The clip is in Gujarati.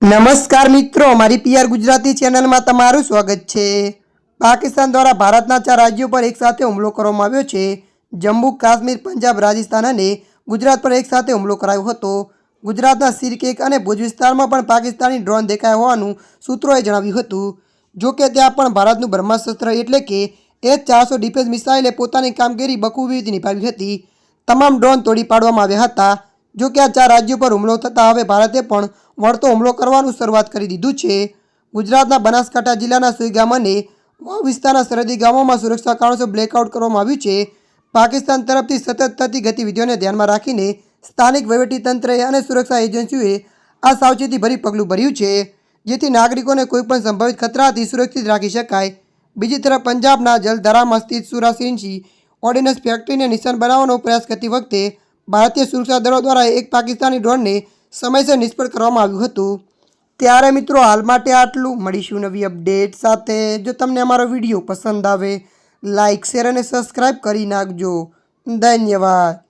નમસ્કાર મિત્રો, મારી પીઆર ગુજરાતી ચેનલમાં તમારું સ્વાગત છે। પાકિસ્તાન દ્વારા ભારતના 4 રાજ્યો પર એકસાથે હુમલો કરવામાં આવ્યો છે। જમ્મુ કાશ્મીર, પંજાબ, રાજસ્થાન અને ગુજરાત પર એકસાથે હુમલો કરાયો હતો। ગુજરાતના સિરકેક અને ભુજ વિસ્તારમાં પણ પાકિસ્તાની ડ્રોન દેખાયા હોવાનું સૂત્રોએ જણાવ્યું હતું। જો કે ત્યાં પણ ભારતનું બ્રહ્માસ્ત્ર એટલે કે S-400 ડિફેન્સ મિસાઇલે પોતાની કામગીરી બખૂબી રીતે નિભાવી હતી। તમામ ડ્રોન તોડી પાડવામાં આવ્યા હતા। જો કે આ 4 રાજ્યો પર હુમલો થતાં હવે ભારતે પણ વળતો હુમલો કરવાનું શરૂઆત કરી દીધું છે। ગુજરાતના બનાસકાંઠા જિલ્લાના સુઈગામ અને વાવ વિસ્તારના સરહદી ગામોમાં સુરક્ષા કારણોસર બ્લેકઆઉટ કરવામાં આવ્યું છે। પાકિસ્તાન તરફથી સતત થતી ગતિવિધિઓને ધ્યાનમાં રાખીને સ્થાનિક વહીવટીતંત્રએ અને સુરક્ષા એજન્સીઓએ આ સાવચેતીભરી પગલું ભર્યું છે, જેથી નાગરિકોને કોઈપણ સંભવિત ખતરાથી સુરક્ષિત રાખી શકાય। બીજી તરફ પંજાબના જલધારામાં સ્થિત સુરાસિંચી ઓર્ડિનન્સ ફેક્ટરીને નિશાન બનાવવાનો પ્રયાસ કરતી વખતે ભારતીય સુરક્ષા દળો દ્વારા એક પાકિસ્તાની ડ્રોનને સમયસર નિષ્ફળ કરવામાં આવ્યું હતું। ત્યારે મિત્રો હાલ માટે આટલું। મળીશું નવી અપડેટ સાથે। જો તમને અમારો વિડીયો પસંદ આવે, લાઇક, શેર અને સબસ્ક્રાઈબ કરી નાખજો। ધન્યવાદ।